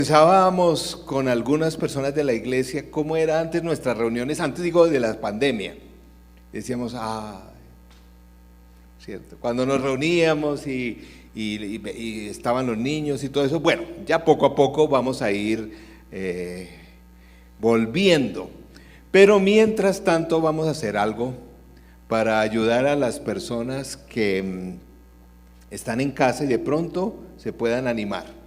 Pensábamos con algunas personas de la iglesia cómo eran antes nuestras reuniones, antes digo de la pandemia. Decíamos, cierto, cuando nos reuníamos y estaban los niños y todo eso. Bueno, ya poco a poco vamos a ir volviendo. Pero mientras tanto vamos a hacer algo para ayudar a las personas que están en casa y de pronto se puedan animar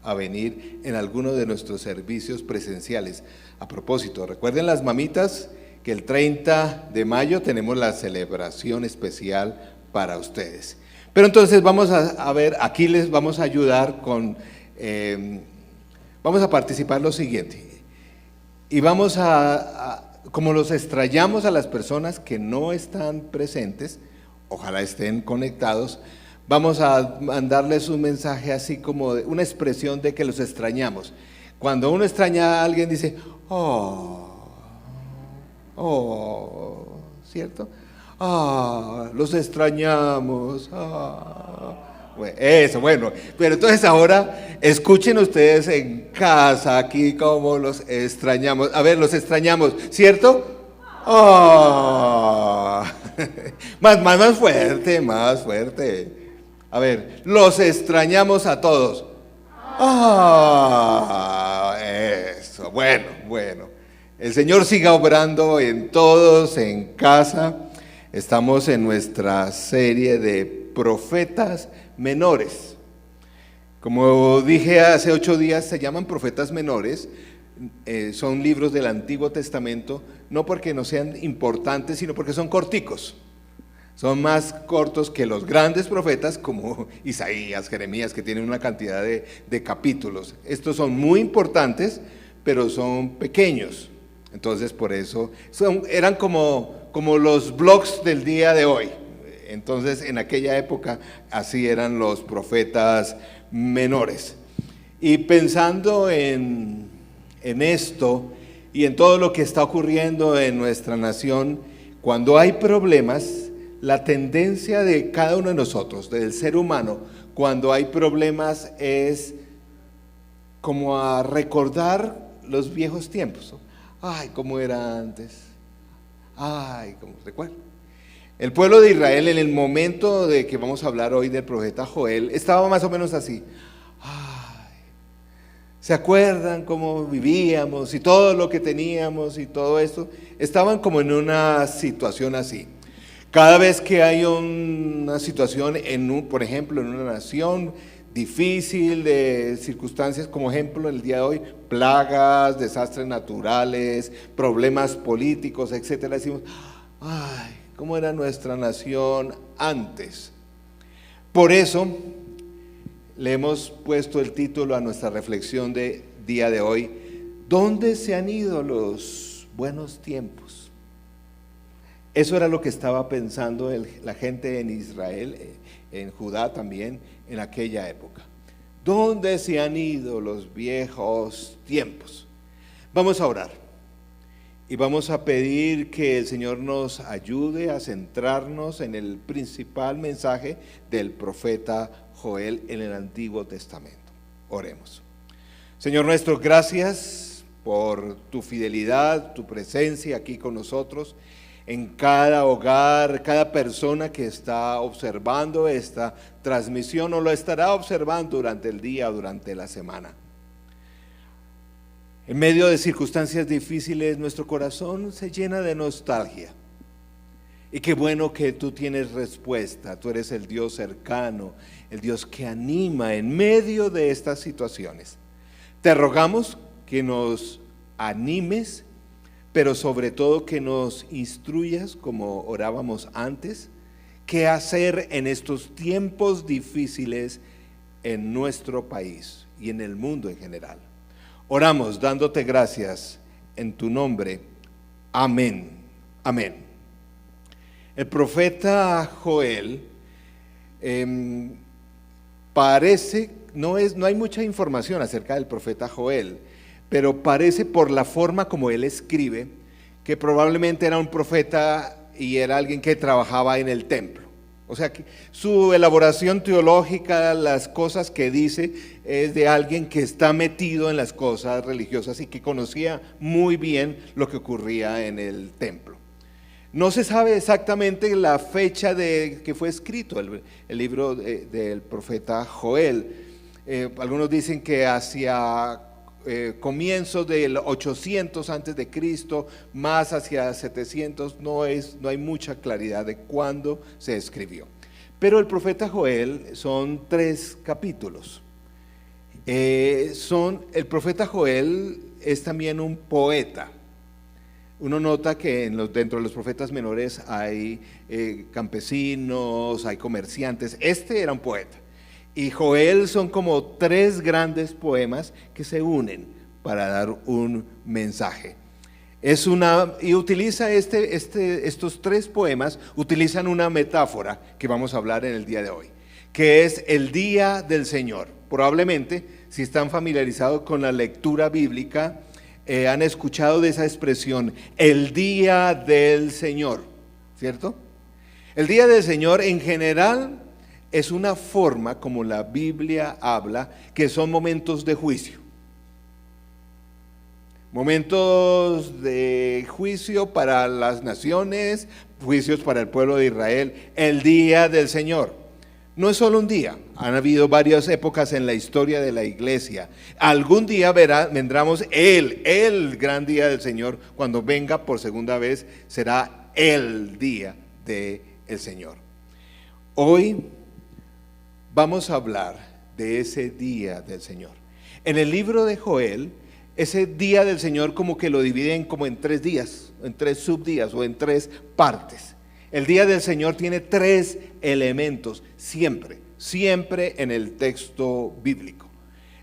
a venir en alguno de nuestros servicios presenciales. A propósito, recuerden las mamitas que el 30 de mayo tenemos la celebración especial para ustedes. Pero entonces vamos a ver, aquí les vamos a ayudar con, vamos a participar lo siguiente. Y vamos como los extrañamos a las personas que no están presentes, ojalá estén conectados, vamos a mandarles un mensaje así como una expresión de que los extrañamos. Cuando uno extraña a alguien dice, ¿cierto? Los extrañamos. Bueno, eso, bueno. Pero entonces ahora escuchen ustedes en casa aquí cómo los extrañamos. A ver, los extrañamos, ¿cierto? Más fuerte, más fuerte. A ver, los extrañamos a todos. Eso, bueno. El Señor siga obrando en todos, en casa. Estamos en nuestra serie de profetas menores. Como dije hace 8 días, se llaman profetas menores. Son libros del Antiguo Testamento, no porque no sean importantes, sino porque son corticos. Son más cortos que los grandes profetas como Isaías, Jeremías, que tienen una cantidad de capítulos. Estos son muy importantes, pero son pequeños. Entonces por eso eran como los blogs del día de hoy. Entonces en aquella época así eran los profetas menores. Y pensando en esto y en todo lo que está ocurriendo en nuestra nación, cuando hay problemas, la tendencia de cada uno de nosotros, del ser humano, cuando hay problemas es como a recordar los viejos tiempos. Cómo era antes. Cómo recuerdo. El pueblo de Israel en el momento de que vamos a hablar hoy del profeta Joel, estaba más o menos así. ¿Se acuerdan cómo vivíamos y todo lo que teníamos y todo esto? Estaban como en una situación así. Cada vez que hay una situación, por ejemplo, en una nación difícil, de circunstancias, como ejemplo el día de hoy, plagas, desastres naturales, problemas políticos, etcétera, decimos, ¿cómo era nuestra nación antes? Por eso le hemos puesto el título a nuestra reflexión de día de hoy, ¿dónde se han ido los buenos tiempos? Eso era lo que estaba pensando la gente en Israel, en Judá también, en aquella época. ¿Dónde se han ido los viejos tiempos? Vamos a orar y vamos a pedir que el Señor nos ayude a centrarnos en el principal mensaje del profeta Joel en el Antiguo Testamento. Oremos. Señor nuestro, gracias por tu fidelidad, tu presencia aquí con nosotros, en cada hogar, cada persona que está observando esta transmisión o lo estará observando durante el día o durante la semana. En medio de circunstancias difíciles, nuestro corazón se llena de nostalgia. Y qué bueno que tú tienes respuesta, tú eres el Dios cercano, el Dios que anima en medio de estas situaciones. Te rogamos que nos animes, pero sobre todo que nos instruyas, como orábamos antes, qué hacer en estos tiempos difíciles en nuestro país y en el mundo en general. Oramos dándote gracias en tu nombre. Amén. Amén. El profeta Joel parece, no hay mucha información acerca del profeta Joel, pero parece por la forma como él escribe que probablemente era un profeta y era alguien que trabajaba en el templo. O sea que su elaboración teológica, las cosas que dice, es de alguien que está metido en las cosas religiosas y que conocía muy bien lo que ocurría en el templo. No se sabe exactamente la fecha de que fue escrito el libro del profeta Joel. Algunos dicen que hacia comienzos del 800 antes de Cristo, más hacia 700, no hay mucha claridad de cuándo se escribió. Pero el profeta Joel son 3 capítulos. El profeta Joel es también un poeta. Uno nota que dentro de los profetas menores hay campesinos, hay comerciantes. Este era un poeta. Y Joel son como 3 grandes poemas que se unen para dar un mensaje. Y utiliza estos 3 poemas, utilizan una metáfora que vamos a hablar en el día de hoy, que es el día del Señor. Probablemente, si están familiarizados con la lectura bíblica, han escuchado de esa expresión, el día del Señor, ¿cierto? El día del Señor en general es una forma como la Biblia habla, que son momentos de juicio. Momentos de juicio para las naciones, juicios para el pueblo de Israel, el día del Señor. No es solo un día, han habido varias épocas en la historia de la iglesia. Algún día vendremos el gran día del Señor, cuando venga por segunda vez, será el día del Señor. Hoy vamos a hablar de ese día del Señor. En el libro de Joel, ese día del Señor como que lo dividen como en 3 días, en 3 subdías o en 3 partes. El día del Señor tiene 3 elementos, siempre en el texto bíblico.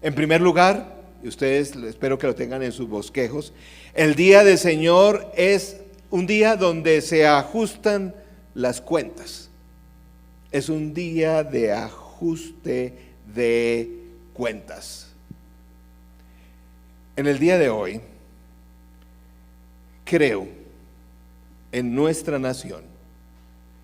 En primer lugar, y ustedes espero que lo tengan en sus bosquejos, el día del Señor es un día donde se ajustan las cuentas. Es un día de ajuste de cuentas. En el día de hoy, creo en nuestra nación.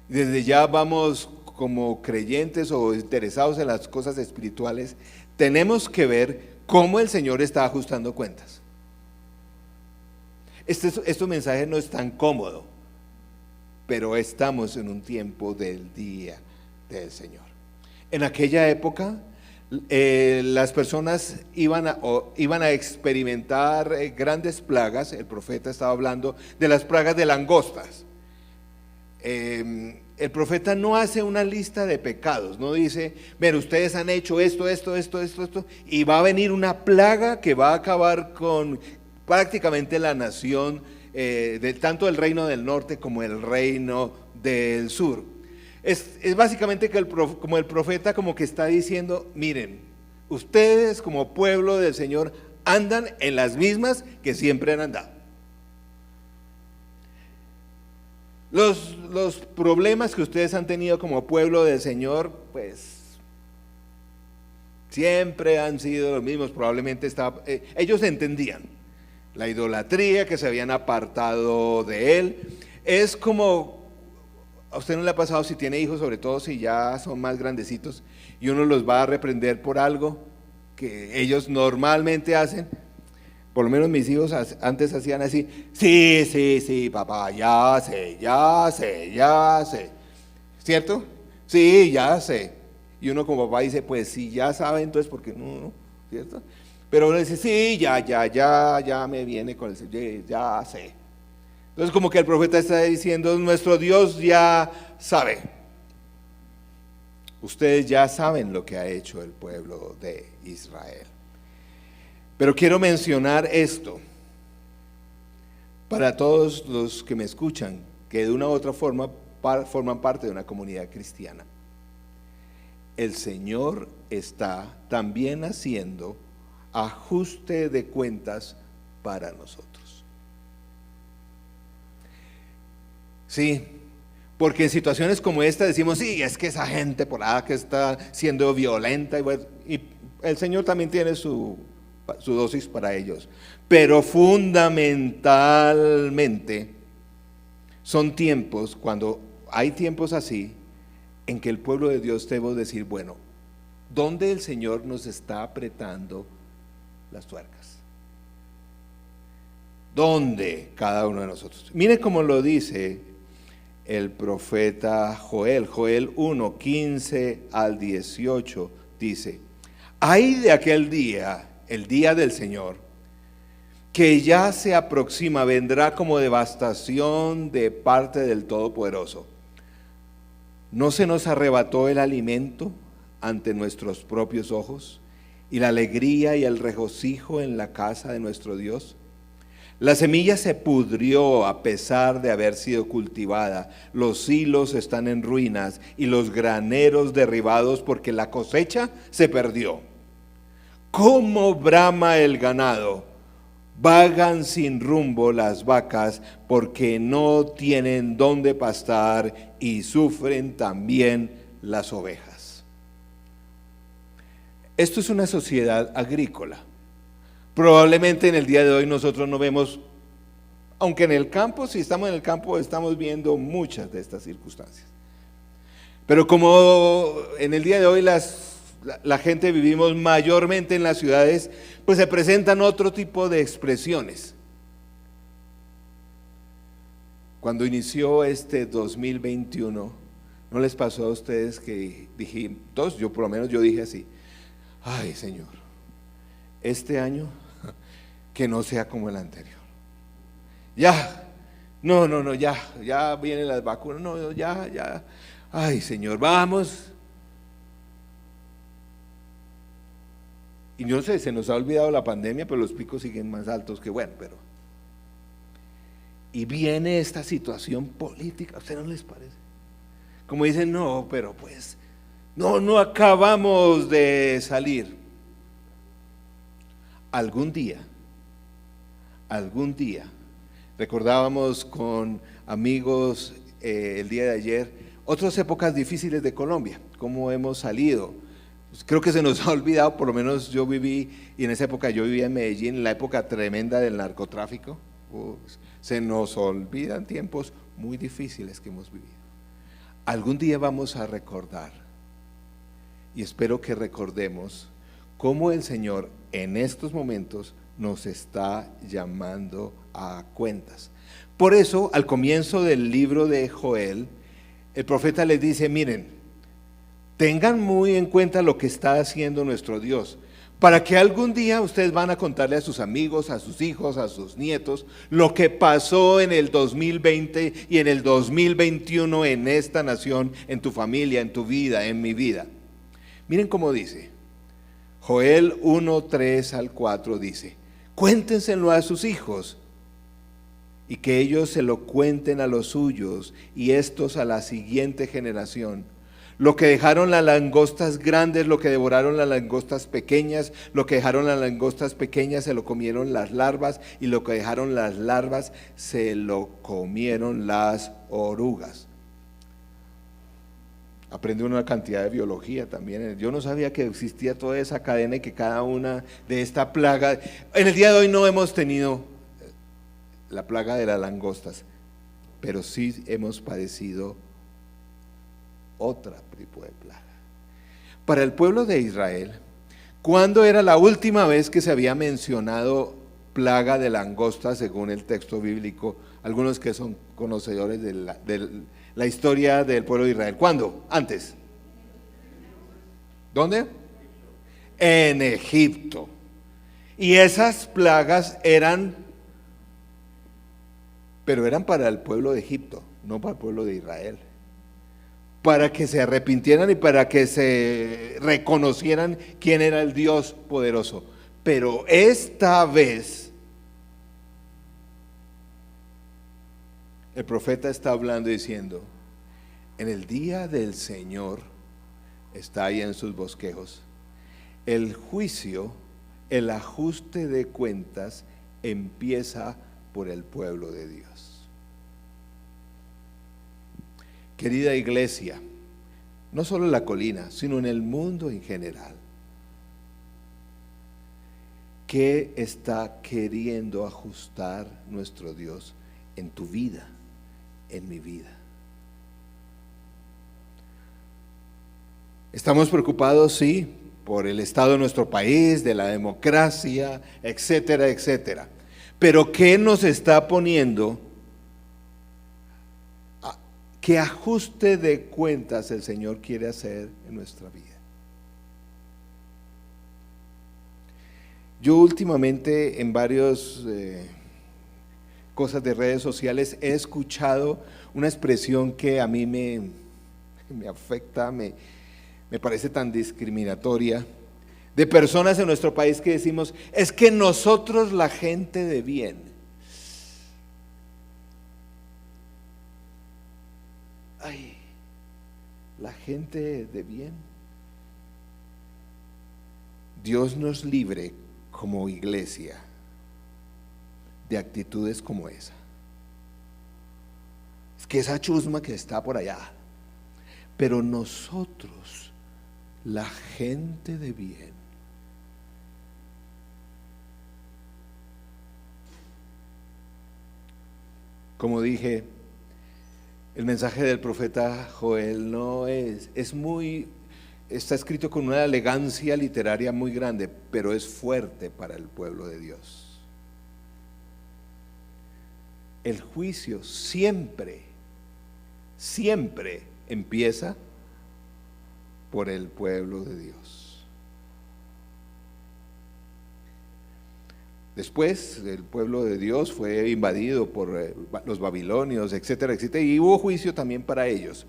Desde ya vamos como creyentes o interesados en las cosas espirituales, tenemos que ver cómo el Señor está ajustando cuentas. Este mensaje no es tan cómodo, pero estamos en un tiempo del día del Señor. En aquella época, las personas iban a experimentar grandes plagas. El profeta estaba hablando de las plagas de langostas. El profeta no hace una lista de pecados, no dice, mira, ustedes han hecho esto, y va a venir una plaga que va a acabar con prácticamente la nación, tanto el reino del norte como el reino del sur. Es básicamente como el profeta como que está diciendo, miren, ustedes como pueblo del Señor andan en las mismas que siempre han andado. Los problemas que ustedes han tenido como pueblo del Señor, pues siempre han sido los mismos. Probablemente ellos entendían la idolatría, que se habían apartado de Él. Es como, a usted no le ha pasado si tiene hijos, sobre todo si ya son más grandecitos, y uno los va a reprender por algo que ellos normalmente hacen. Por lo menos mis hijos antes hacían así, sí, papá, ya sé, ¿cierto? Sí, ya sé. Y uno como papá dice, pues si ya sabe, entonces ¿por qué no? ¿Cierto? Pero uno dice, sí, ya me viene con el, ya sé. Entonces como que el profeta está diciendo, nuestro Dios ya sabe. Ustedes ya saben lo que ha hecho el pueblo de Israel. Pero quiero mencionar esto para todos los que me escuchan, que de una u otra forma forman parte de una comunidad cristiana. El Señor está también haciendo ajuste de cuentas para nosotros. Sí, porque en situaciones como esta decimos, sí, es que esa gente por ahí que está siendo violenta, y el Señor también tiene su dosis para ellos, pero fundamentalmente son tiempos, cuando hay tiempos así, en que el pueblo de Dios debemos decir, bueno, ¿dónde el Señor nos está apretando las tuercas? ¿Dónde cada uno de nosotros? Mire cómo lo dice el profeta Joel. Joel 1, 15 al 18 dice: ay de aquel día, el día del Señor, que ya se aproxima, vendrá como devastación de parte del Todopoderoso. ¿No se nos arrebató el alimento ante nuestros propios ojos, y la alegría y el regocijo en la casa de nuestro Dios? La semilla se pudrió a pesar de haber sido cultivada, los hilos están en ruinas y los graneros derribados porque la cosecha se perdió. ¿Cómo brama el ganado? Vagan sin rumbo las vacas porque no tienen dónde pastar, y sufren también las ovejas. Esto es una sociedad agrícola. Probablemente en el día de hoy nosotros no vemos, aunque en el campo, si estamos en el campo, estamos viendo muchas de estas circunstancias. Pero como en el día de hoy la gente vivimos mayormente en las ciudades, pues se presentan otro tipo de expresiones. Cuando inició este 2021, ¿no les pasó a ustedes que dijimos, yo por lo menos yo dije así: ay Señor, este año que no sea como el anterior? Ya, no, ya vienen las vacunas, no, ya, ay Señor, vamos. Y no sé, se nos ha olvidado la pandemia, pero los picos siguen más altos que bueno, pero... Y viene esta situación política, ¿a usted no les parece? Como dicen, no, pero pues, no acabamos de salir. Algún día, recordábamos con amigos el día de ayer, otras épocas difíciles de Colombia, cómo hemos salido. Pues creo que se nos ha olvidado, por lo menos yo viví, y en esa época yo vivía en Medellín, en la época tremenda del narcotráfico. Se nos olvidan tiempos muy difíciles que hemos vivido. Algún día vamos a recordar, y espero que recordemos, cómo el Señor en estos momentos nos está llamando a cuentas. Por eso, al comienzo del libro de Joel, el profeta les dice: miren, tengan muy en cuenta lo que está haciendo nuestro Dios, para que algún día ustedes van a contarle a sus amigos, a sus hijos, a sus nietos, lo que pasó en el 2020 y en el 2021 en esta nación, en tu familia, en tu vida, en mi vida. Miren cómo dice Joel 1, 3 al 4, dice: cuéntenselo a sus hijos, y que ellos se lo cuenten a los suyos, y estos a la siguiente generación. Lo que dejaron las langostas grandes, lo que devoraron las langostas pequeñas, lo que dejaron las langostas pequeñas se lo comieron las larvas, y lo que dejaron las larvas se lo comieron las orugas. Aprende una cantidad de biología también. Yo no sabía que existía toda esa cadena y que cada una de esta plaga. En el día de hoy no hemos tenido la plaga de las langostas, pero sí hemos padecido otra tipo de plaga. Para el pueblo de Israel, ¿cuándo era la última vez que se había mencionado plaga de langostas según el texto bíblico? Algunos que son conocedores de la historia del pueblo de Israel. ¿Cuándo? Antes. ¿Dónde? En Egipto. Y esas plagas eran para el pueblo de Egipto, no para el pueblo de Israel. Para que se arrepintieran y para que se reconocieran quién era el Dios poderoso. Pero esta vez el profeta está hablando y diciendo: en el día del Señor, está ahí en sus bosquejos, el juicio, el ajuste de cuentas empieza por el pueblo de Dios. Querida iglesia, no solo en La Colina, sino en el mundo en general, ¿qué está queriendo ajustar nuestro Dios en tu vida, en mi vida? Estamos preocupados, sí, por el estado de nuestro país, de la democracia, etcétera, etcétera. Pero ¿qué nos está poniendo? ¿Qué ajuste de cuentas el Señor quiere hacer en nuestra vida? Yo últimamente en varias cosas de redes sociales he escuchado una expresión que a mí me afecta, me parece tan discriminatoria, de personas en nuestro país que decimos, es que nosotros la gente de bien. Ay, la gente de bien. Dios nos libre como iglesia de actitudes como esa. Es que esa chusma que está por allá, pero nosotros, la gente de bien, como dije, el mensaje del profeta Joel no está escrito con una elegancia literaria muy grande, pero es fuerte para el pueblo de Dios. El juicio siempre empieza por el pueblo de Dios. Después el pueblo de Dios fue invadido por los babilonios, etcétera, etcétera, y hubo juicio también para ellos.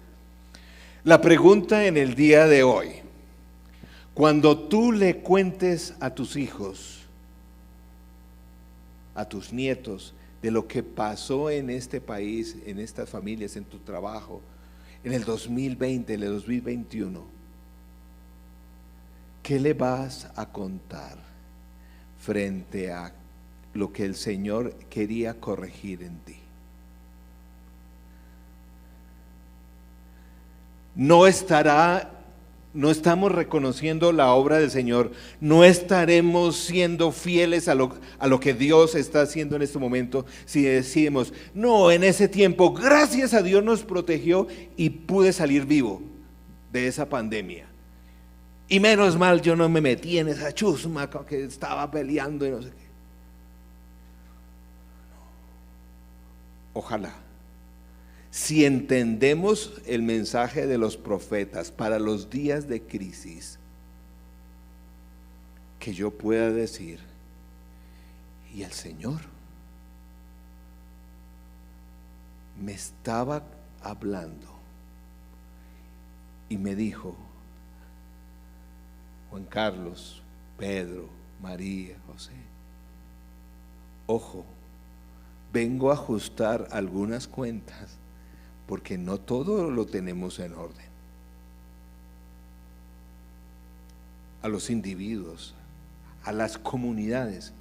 La pregunta en el día de hoy: cuando tú le cuentes a tus hijos, a tus nietos, de lo que pasó en este país, en estas familias, en tu trabajo, en el 2020, en el 2021, ¿qué le vas a contar frente a lo que el Señor quería corregir en ti? No estamos reconociendo la obra del Señor, no estaremos siendo fieles a lo que Dios está haciendo en este momento si decimos, no, en ese tiempo gracias a Dios nos protegió y pude salir vivo de esa pandemia. Y menos mal yo no me metí en esa chusma que estaba peleando y no sé qué. Ojalá, si entendemos el mensaje de los profetas para los días de crisis, que yo pueda decir, y el Señor me estaba hablando y me dijo, Juan Carlos, Pedro, María, José, ojo, vengo a ajustar algunas cuentas porque no todo lo tenemos en orden. A los individuos, a las comunidades.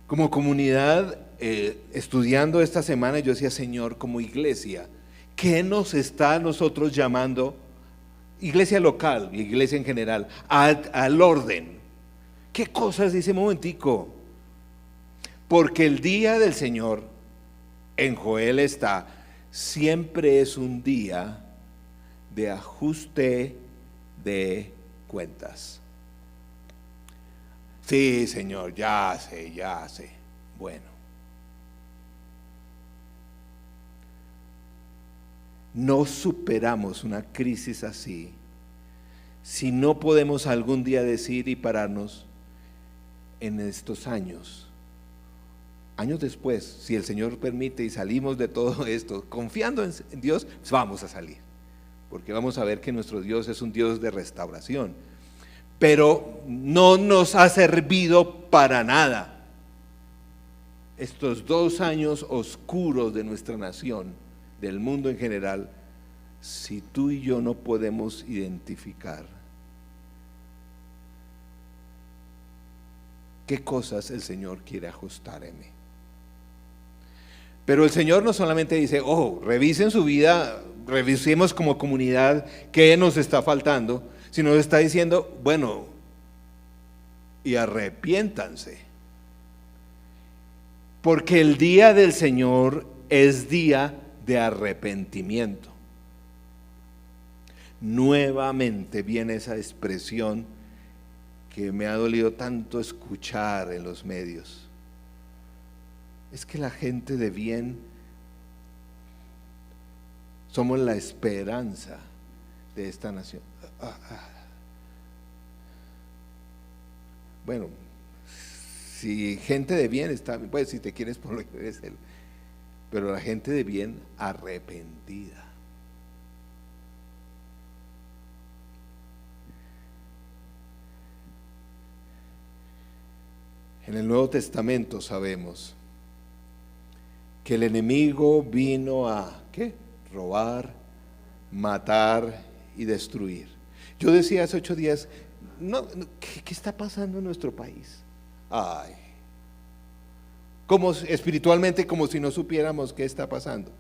Como comunidad, estudiando esta semana, yo decía, Señor, como iglesia, ¿qué nos está a nosotros llamando? Iglesia local, iglesia en general, al orden. ¿Qué cosas dice? Momentico. Porque el día del Señor, en Joel está, siempre es un día de ajuste de cuentas. Sí, Señor, ya sé. Bueno, no superamos una crisis así si no podemos algún día decir y pararnos en estos años después, si el Señor permite y salimos de todo esto, confiando en Dios, pues vamos a salir, porque vamos a ver que nuestro Dios es un Dios de restauración, pero no nos ha servido para nada estos 2 años oscuros de nuestra nación, del mundo en general, si tú y yo no podemos identificar qué cosas el Señor quiere ajustar en mí. Pero el Señor no solamente dice, revisen su vida, revisemos como comunidad qué nos está faltando, sino está diciendo, bueno, y arrepiéntanse. Porque el día del Señor es día de arrepentimiento. nuevamente viene esa expresión que me ha dolido tanto escuchar en los medios. Es que la gente de bien somos la esperanza de esta nación. Bueno, si gente de bien está, pues si te quieres por lo que eres él, pero la gente de bien arrepentida. En el Nuevo Testamento sabemos que el enemigo vino a ¿qué? Robar, matar y destruir. Yo decía hace 8 días, ¿qué está pasando en nuestro país? Ay, como espiritualmente, como si no supiéramos qué está pasando.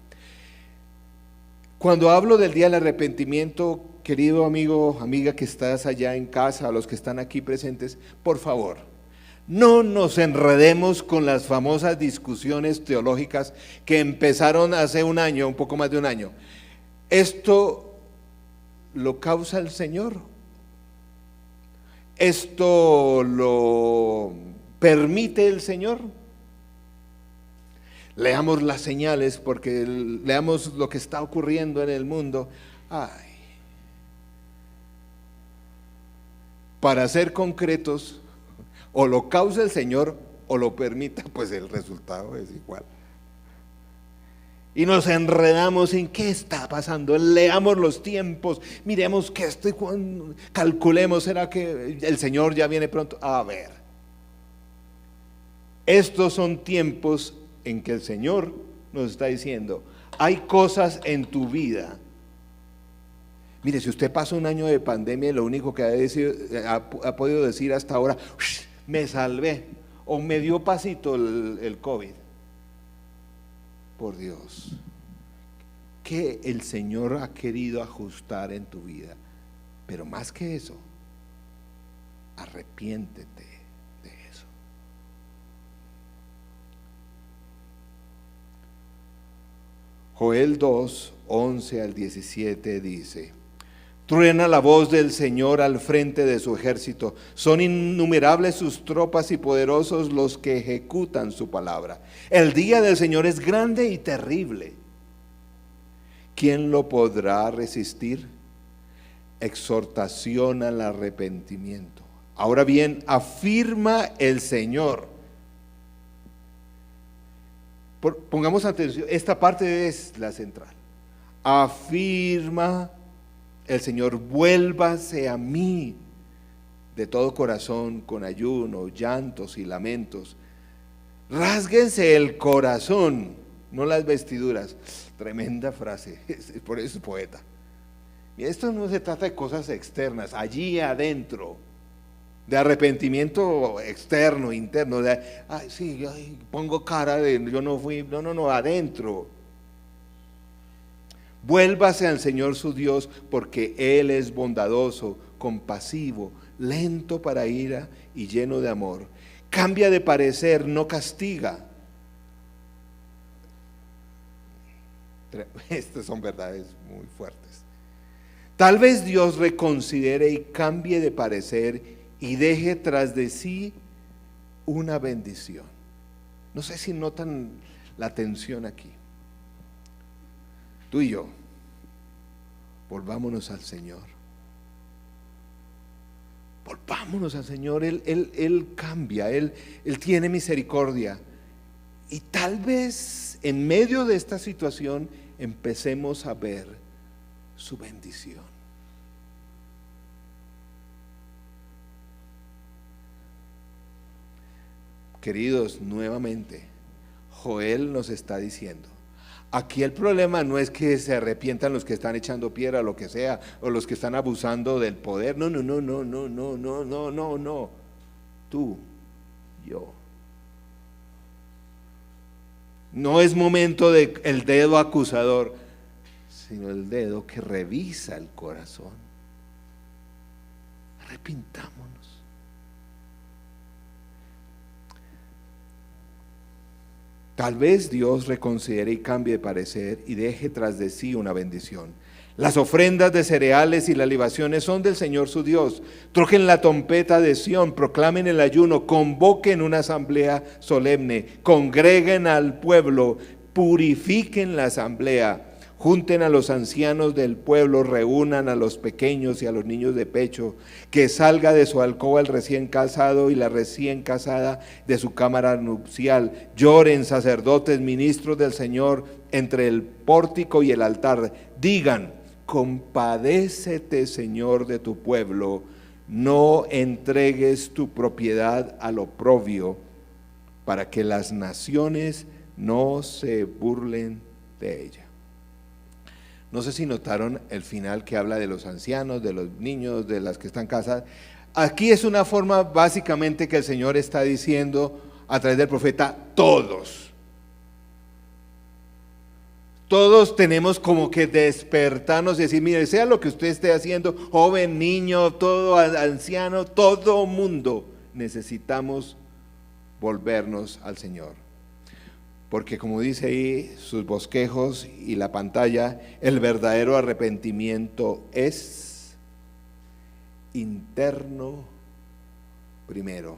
Cuando hablo del día del arrepentimiento, querido amigo, amiga que estás allá en casa, a los que están aquí presentes, por favor, no nos enredemos con las famosas discusiones teológicas que empezaron hace un año, un poco más de un año. ¿Esto lo causa el Señor? ¿Esto lo permite el Señor? Leamos las señales, porque leamos lo que está ocurriendo en el mundo. Para ser concretos, o lo causa el Señor o lo permita, pues el resultado es igual. Y nos enredamos en qué está pasando. Leamos los tiempos, miremos que calculemos, ¿será que el Señor ya viene pronto? A ver, estos son tiempos en que el Señor nos está diciendo, hay cosas en tu vida. Mire, si usted pasa un año de pandemia y lo único que ha podido decir hasta ahora, me salvé, o me dio pasito el COVID. Por Dios, que el Señor ha querido ajustar en tu vida, pero más que eso, arrepiéntete de eso. Joel 2, 11 al 17 dice: truena la voz del Señor al frente de su ejército, son innumerables sus tropas y poderosos los que ejecutan su palabra. El día del Señor es grande y terrible. ¿Quién lo podrá resistir? Exhortación al arrepentimiento. Ahora bien, afirma el Señor. Pongamos atención, esta parte es la central. Afirma el Señor, vuélvase a mí de todo corazón, con ayuno, llantos y lamentos. Rásguense el corazón, no las vestiduras. Tremenda frase, por eso es poeta. Y esto no se trata de cosas externas, allí adentro, de arrepentimiento externo, interno, pongo cara de yo no fui, no, adentro. Vuélvase al Señor su Dios, porque Él es bondadoso, compasivo, lento para ira y lleno de amor. Cambia de parecer, no castiga. Estas son verdades muy fuertes. Tal vez Dios reconsidere y cambie de parecer y deje tras de sí una bendición. No sé si notan la tensión aquí. Tú y yo, volvámonos al Señor. Volvámonos al Señor. Él cambia, Él tiene misericordia. Y tal vez en medio de esta situación empecemos a ver su bendición. Queridos, nuevamente, Joel nos está diciendo, aquí el problema no es que se arrepientan los que están echando piedra o lo que sea, o los que están abusando del poder. No. Tú, yo. No es momento de el dedo acusador, sino el dedo que revisa el corazón. Arrepintámonos. Tal vez Dios reconsidere y cambie de parecer y deje tras de sí una bendición. Las ofrendas de cereales y las libaciones son del Señor su Dios. Toquen la trompeta de Sión, proclamen el ayuno, convoquen una asamblea solemne, congreguen al pueblo, purifiquen la asamblea. Junten a los ancianos del pueblo, reúnan a los pequeños y a los niños de pecho, que salga de su alcoba el recién casado y la recién casada de su cámara nupcial. Lloren sacerdotes, ministros del Señor, entre el pórtico y el altar. Digan: compadécete, Señor, de tu pueblo, no entregues tu propiedad al oprobio, para que las naciones no se burlen de ella. No sé si notaron el final que habla de los ancianos, de los niños, de las que están casadas. Aquí es una forma básicamente que el Señor está diciendo a través del profeta: todos. Todos tenemos como que despertarnos y decir: mire, sea lo que usted esté haciendo, joven, niño, todo anciano, todo mundo, necesitamos volvernos al Señor. Porque como dice ahí sus bosquejos y la pantalla, el verdadero arrepentimiento es interno primero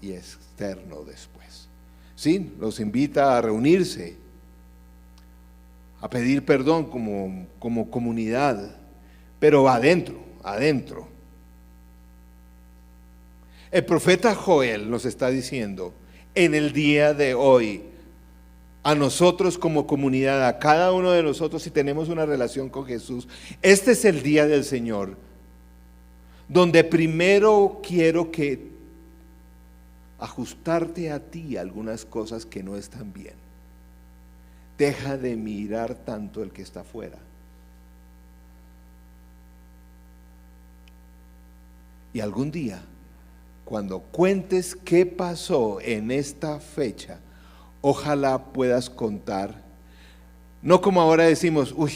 y externo después. Sí, los invita a reunirse, a pedir perdón como comunidad, pero adentro. El profeta Joel nos está diciendo en el día de hoy, a nosotros como comunidad, a cada uno de nosotros, si tenemos una relación con Jesús, este es el día del Señor, donde primero quiero que ajustarte a ti algunas cosas que no están bien. Deja de mirar tanto el que está afuera. Y algún día, cuando cuentes qué pasó en esta fecha, ojalá puedas contar, no como ahora decimos: uy,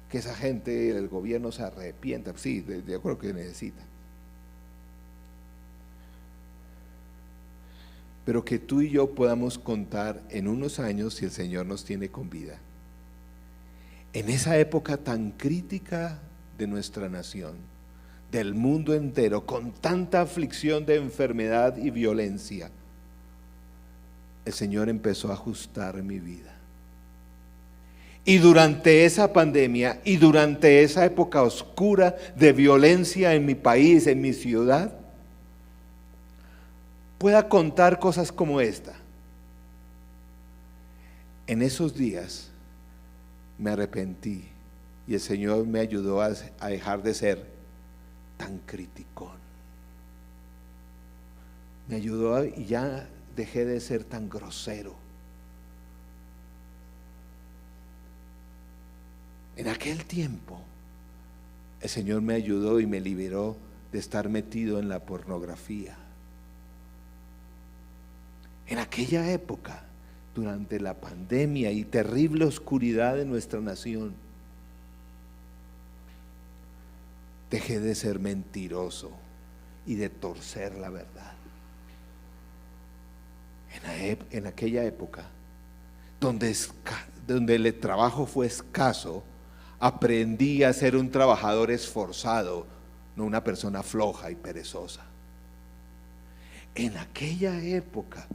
que esa gente, el gobierno se arrepienta. Sí, de acuerdo que necesita. Pero que tú y yo podamos contar en unos años, si el Señor nos tiene con vida, en esa época tan crítica de nuestra nación, del mundo entero, con tanta aflicción de enfermedad y violencia, el Señor empezó a ajustar mi vida. Y durante esa pandemia y durante esa época oscura de violencia en mi país, en mi ciudad, pueda contar cosas como esta. En esos días me arrepentí y el Señor me ayudó a dejar de ser tan criticón. Me ayudó y ya dejé de ser tan grosero. En aquel tiempo el Señor me ayudó y me liberó de estar metido en la pornografía. En aquella época, durante la pandemia y terrible oscuridad de nuestra nación, dejé de ser mentiroso y de torcer la verdad. En aquella época, donde el trabajo fue escaso, aprendí a ser un trabajador esforzado, no una persona floja y perezosa. En aquella época,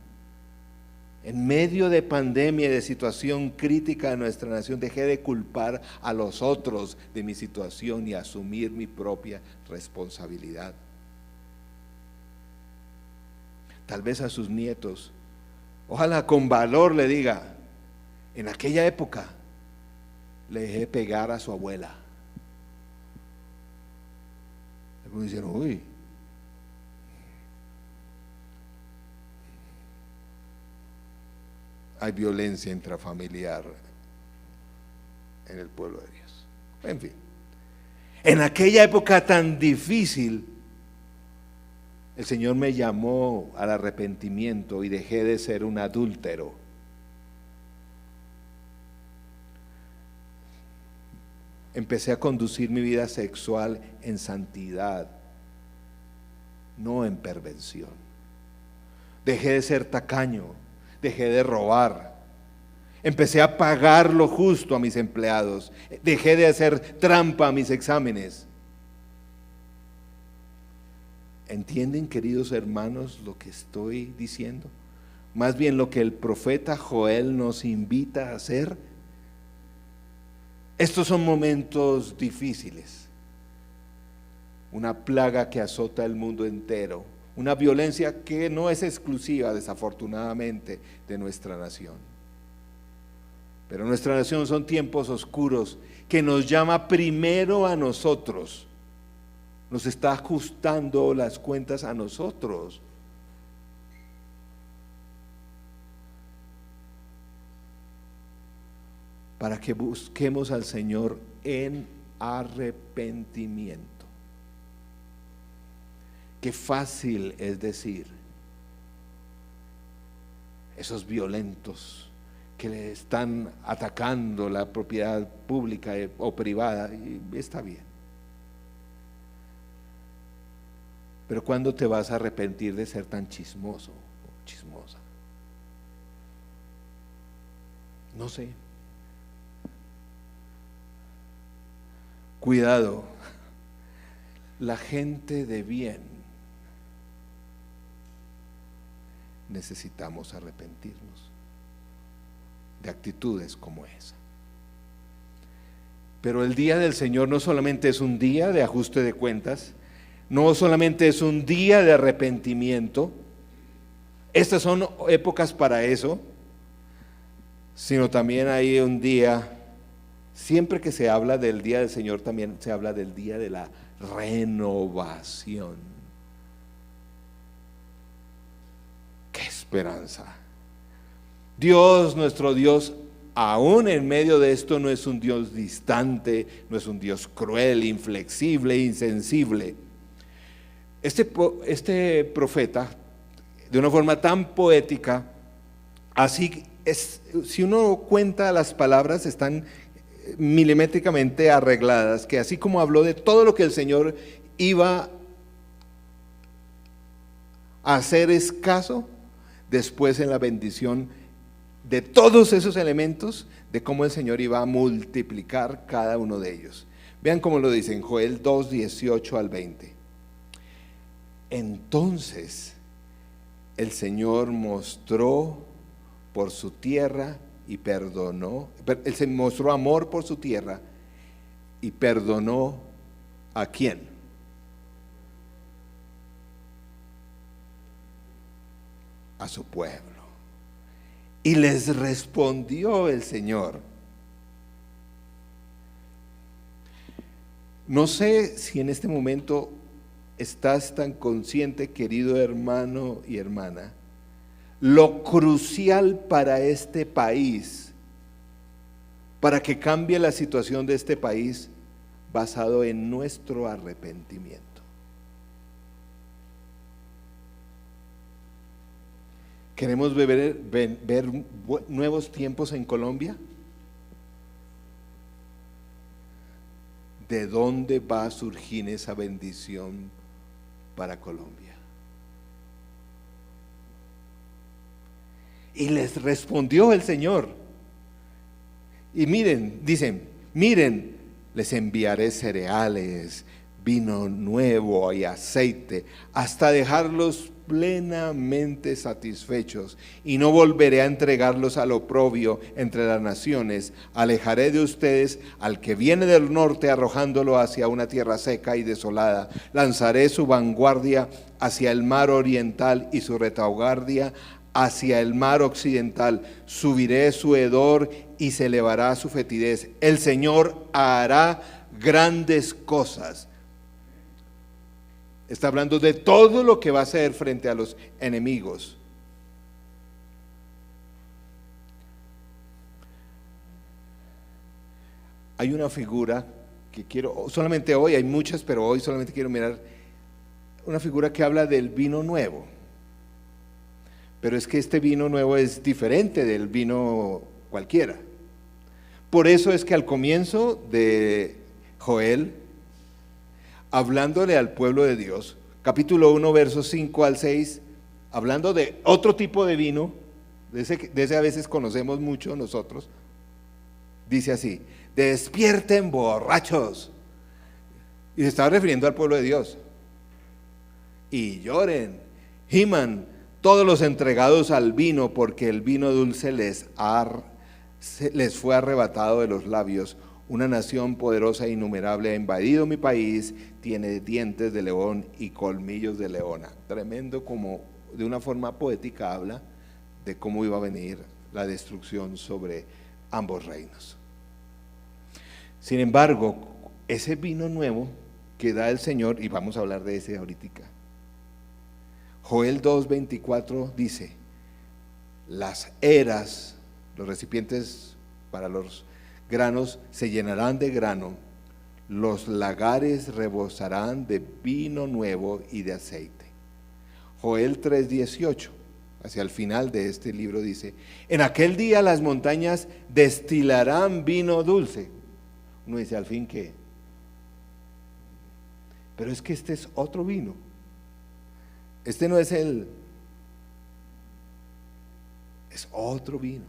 en medio de pandemia y de situación crítica de nuestra nación, dejé de culpar a los otros de mi situación y asumir mi propia responsabilidad. Tal vez a sus nietos, ojalá con valor le diga: en aquella época le dejé pegar a su abuela. Algunos dicen: uy, hay violencia intrafamiliar en el pueblo de Dios. En fin, en aquella época tan difícil, el Señor me llamó al arrepentimiento y dejé de ser un adúltero. Empecé a conducir mi vida sexual en santidad, no en perversión. Dejé de ser tacaño, dejé de robar. Empecé a pagar lo justo a mis empleados. Dejé de hacer trampa a mis exámenes. ¿Entienden, queridos hermanos, lo que estoy diciendo? Más bien lo que el profeta Joel nos invita a hacer. Estos son momentos difíciles. Una plaga que azota el mundo entero. Una violencia que no es exclusiva, desafortunadamente, de nuestra nación. Pero nuestra nación son tiempos oscuros que nos llama primero a nosotros. Nos está ajustando las cuentas a nosotros. Para que busquemos al Señor en arrepentimiento. Qué fácil es decir, esos violentos que le están atacando la propiedad pública o privada, y está bien. Pero ¿cuándo te vas a arrepentir de ser tan chismoso o chismosa? No sé. Cuidado, la gente de bien necesitamos arrepentirnos de actitudes como esa. Pero el día del Señor no solamente es un día de ajuste de cuentas, no solamente es un día de arrepentimiento, estas son épocas para eso, sino también hay un día, siempre que se habla del día del Señor, también se habla del día de la renovación. ¡Qué esperanza! Dios, nuestro Dios, aún en medio de esto, no es un Dios distante, no es un Dios cruel, inflexible, insensible. Este profeta, de una forma tan poética, así es, si uno cuenta las palabras, están milimétricamente arregladas, que así como habló de todo lo que el Señor iba a hacer escaso, después en la bendición de todos esos elementos, de cómo el Señor iba a multiplicar cada uno de ellos. Vean cómo lo dice en Joel 2, 18 al 20. Entonces el Señor mostró por su tierra y perdonó, Él se mostró amor por su tierra y perdonó ¿a quién? A su pueblo. Y les respondió el Señor. No sé si en este momento estás tan consciente, querido hermano y hermana, lo crucial para este país, para que cambie la situación de este país, basado en nuestro arrepentimiento. ¿Queremos ver nuevos tiempos en Colombia? ¿De dónde va a surgir esa bendición para Colombia? Y les respondió el Señor. Y miren, dicen, miren, les enviaré cereales, vino nuevo y aceite, hasta dejarlos plenamente satisfechos, y no volveré a entregarlos al oprobio entre las naciones. Alejaré de ustedes al que viene del norte, arrojándolo hacia una tierra seca y desolada. Lanzaré su vanguardia hacia el mar oriental y su retaguardia hacia el mar occidental. Subiré su hedor y se elevará su fetidez. El Señor hará grandes cosas. Está hablando de todo lo que va a hacer frente a los enemigos. Hay una figura que quiero, solamente hoy, hay muchas, pero hoy solamente quiero mirar una figura que habla del vino nuevo. Pero es que este vino nuevo es diferente del vino cualquiera. Por eso es que al comienzo de Joel, hablándole al pueblo de Dios, capítulo 1, versos 5 al 6, hablando de otro tipo de vino, de ese a veces conocemos mucho nosotros, dice así: despierten borrachos. Y se estaba refiriendo al pueblo de Dios. Y lloren, giman todos los entregados al vino, porque el vino dulce les fue arrebatado de los labios. Una nación poderosa e innumerable ha invadido mi país, tiene dientes de león y colmillos de leona. Tremendo, como de una forma poética habla de cómo iba a venir la destrucción sobre ambos reinos. Sin embargo, ese vino nuevo que da el Señor, y vamos a hablar de ese ahorita, Joel 2:24 dice: las eras, los recipientes para los granos se llenarán de grano, los lagares rebosarán de vino nuevo y de aceite. Joel 3:18, hacia el final de este libro, dice: en aquel día las montañas destilarán vino dulce. Uno dice: ¿al fin qué? Pero es que este es otro vino. Este no es es otro vino.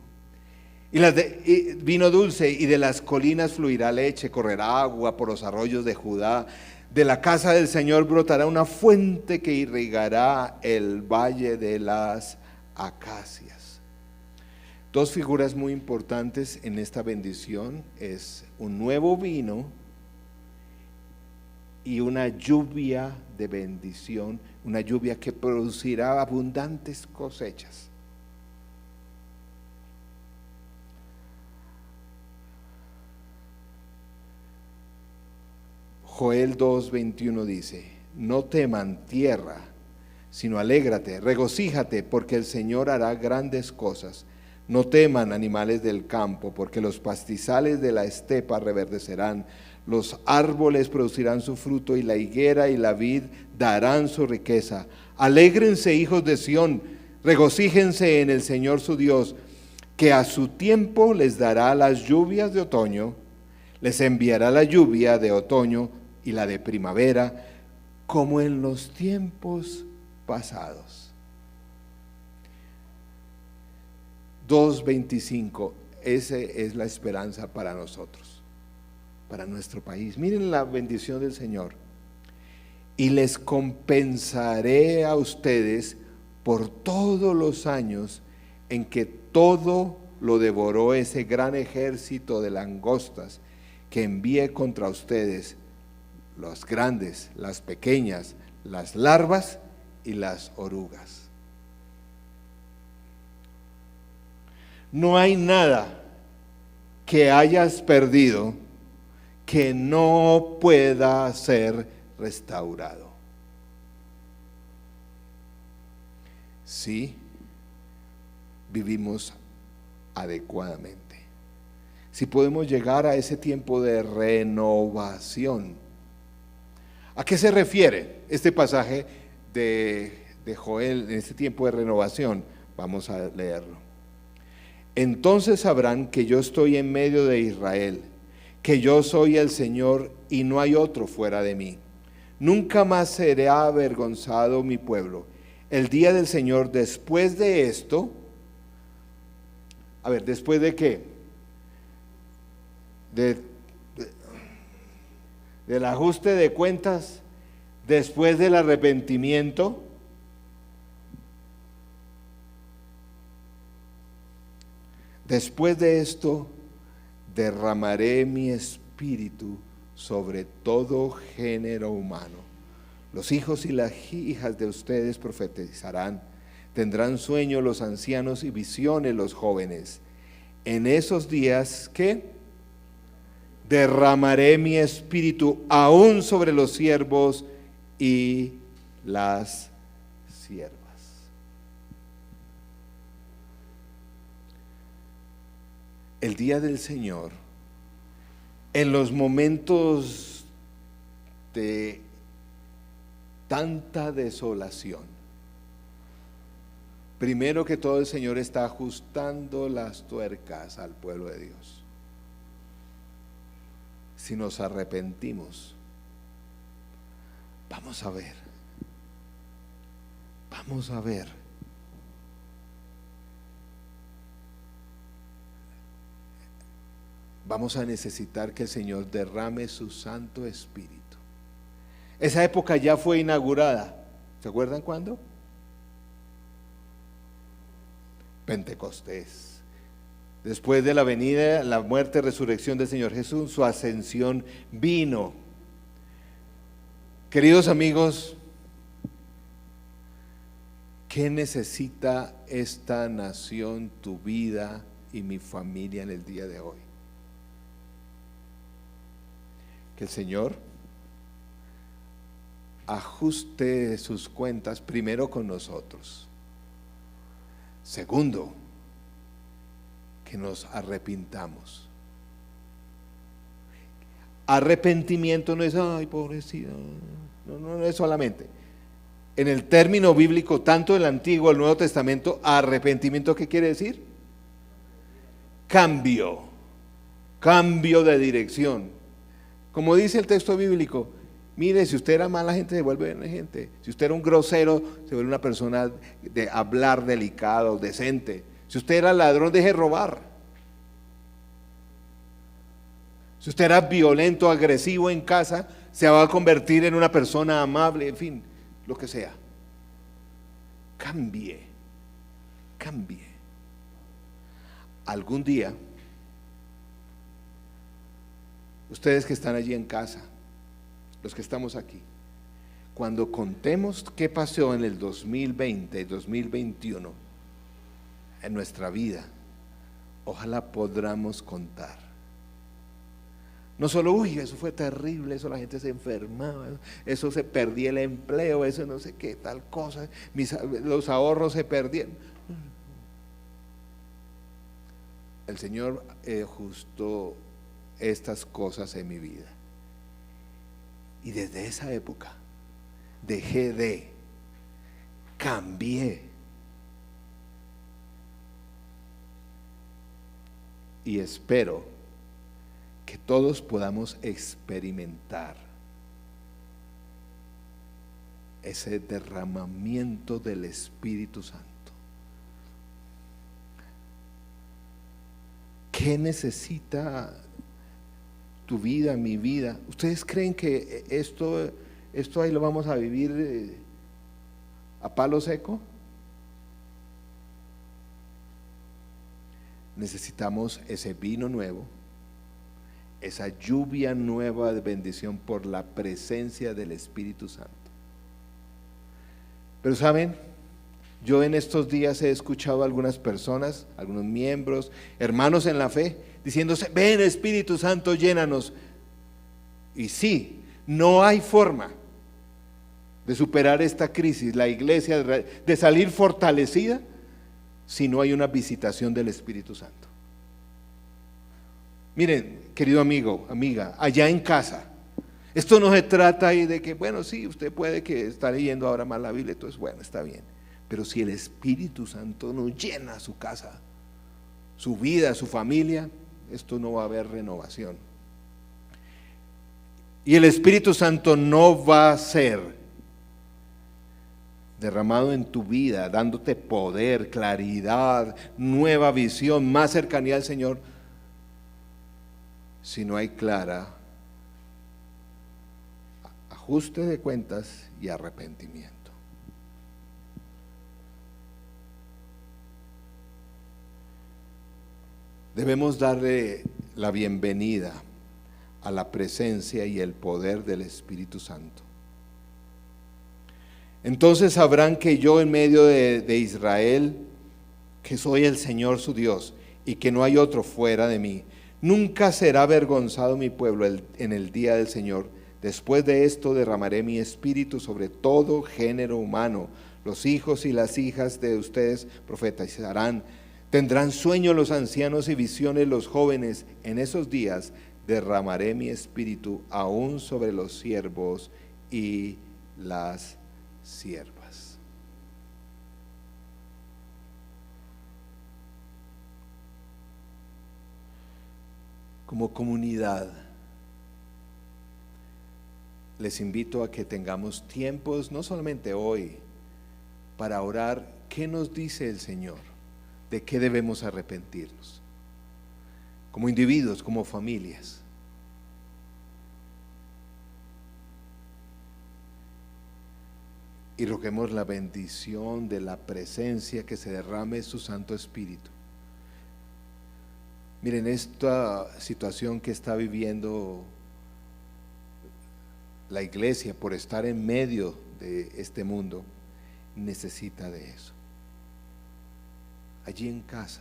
Y vino dulce, y de las colinas fluirá leche, correrá agua por los arroyos de Judá. De la casa del Señor brotará una fuente que irrigará el valle de las acacias. Dos figuras muy importantes en esta bendición es un nuevo vino y una lluvia de bendición, una lluvia que producirá abundantes cosechas. Joel 2:21 dice: no teman tierra, sino alégrate, regocíjate, porque el Señor hará grandes cosas. No teman animales del campo, porque los pastizales de la estepa reverdecerán, los árboles producirán su fruto, y la higuera y la vid darán su riqueza. Alégrense, hijos de Sión, regocíjense en el Señor su Dios, que a su tiempo les dará las lluvias de otoño, les enviará la lluvia de otoño y la de primavera, como en los tiempos pasados. 2:25, esa es la esperanza para nosotros, para nuestro país. Miren la bendición del Señor: y les compensaré a ustedes por todos los años en que todo lo devoró ese gran ejército de langostas que envié contra ustedes, los grandes, las pequeñas, las larvas y las orugas. No hay nada que hayas perdido que no pueda ser restaurado. Si vivimos adecuadamente, si podemos llegar a ese tiempo de renovación. ¿A qué se refiere este pasaje de Joel en este tiempo de renovación? Vamos a leerlo. Entonces sabrán que yo estoy en medio de Israel, que yo soy el Señor y no hay otro fuera de mí. Nunca más será avergonzado mi pueblo. El día del Señor, después de esto, ¿después de qué? Del ajuste de cuentas, después del arrepentimiento. Después de esto, derramaré mi espíritu sobre todo género humano. Los hijos y las hijas de ustedes profetizarán, tendrán sueños los ancianos y visiones los jóvenes. En esos días, ¿qué? Derramaré mi espíritu aún sobre los siervos y las siervas. El día del Señor, en los momentos de tanta desolación, primero que todo el Señor está ajustando las tuercas al pueblo de Dios. Si nos arrepentimos, vamos a ver vamos a necesitar que el Señor derrame su Santo Espíritu. Esa época ya fue inaugurada. ¿Se acuerdan cuándo? Pentecostés. Después de la venida, la muerte, resurrección del Señor Jesús, su ascensión vino. Queridos amigos, ¿qué necesita esta nación, tu vida y mi familia en el día de hoy? Que el Señor ajuste sus cuentas primero con nosotros. Segundo, que nos arrepintamos. Arrepentimiento no es, ay, pobrecito, no es solamente. En el término bíblico, tanto del Antiguo como el Nuevo Testamento, arrepentimiento, ¿qué quiere decir? Cambio de dirección. Como dice el texto bíblico, mire, si usted era mala gente, se vuelve buena gente. Si usted era un grosero, se vuelve una persona de hablar delicado, decente. Si usted era ladrón, deje de robar. Si usted era violento, agresivo en casa, se va a convertir en una persona amable, en fin, lo que sea. Cambie. Algún día, ustedes que están allí en casa, los que estamos aquí, cuando contemos qué pasó en el 2020 y 2021 en nuestra vida, ojalá podamos contar. No solo, uy, eso fue terrible, eso la gente se enfermaba, eso se perdía el empleo, eso no sé qué, tal cosa, los ahorros se perdieron. El Señor ajustó estas cosas en mi vida. Y desde esa época cambié. Y espero que todos podamos experimentar ese derramamiento del Espíritu Santo. ¿Qué necesita tu vida, mi vida? ¿Ustedes creen que esto ahí lo vamos a vivir a palo seco? Necesitamos ese vino nuevo, esa lluvia nueva de bendición por la presencia del Espíritu Santo. Pero saben, yo en estos días he escuchado a algunas personas, algunos miembros, hermanos en la fe, diciéndose, ven Espíritu Santo, llénanos. Y sí, no hay forma de superar esta crisis, la iglesia, de salir fortalecida, si no hay una visitación del Espíritu Santo. Miren, querido amigo, amiga, allá en casa, esto no se trata ahí de que, bueno, sí, usted puede que está leyendo ahora más la Biblia, entonces bueno, está bien. Pero si el Espíritu Santo no llena su casa, su vida, su familia, esto no va a haber renovación. Y el Espíritu Santo no va a ser derramado en tu vida, dándote poder, claridad, nueva visión, más cercanía al Señor, si no hay clara ajuste de cuentas y arrepentimiento. Debemos darle la bienvenida a la presencia y el poder del Espíritu Santo. Entonces sabrán que yo en medio de Israel, que soy el Señor su Dios y que no hay otro fuera de mí. Nunca será avergonzado mi pueblo en el día del Señor. Después de esto derramaré mi espíritu sobre todo género humano. Los hijos y las hijas de ustedes profetizarán. Tendrán sueños los ancianos y visiones los jóvenes. En esos días derramaré mi espíritu aún sobre los siervos y las siervas. Como comunidad, les invito a que tengamos tiempos, no solamente hoy, para orar. ¿Qué nos dice el Señor? ¿De qué debemos arrepentirnos? como individuos, como familias. Y roguemos la bendición de la presencia, que se derrame su Santo Espíritu. Miren, esta situación que está viviendo la iglesia por estar en medio de este mundo, necesita de eso. Allí en casa,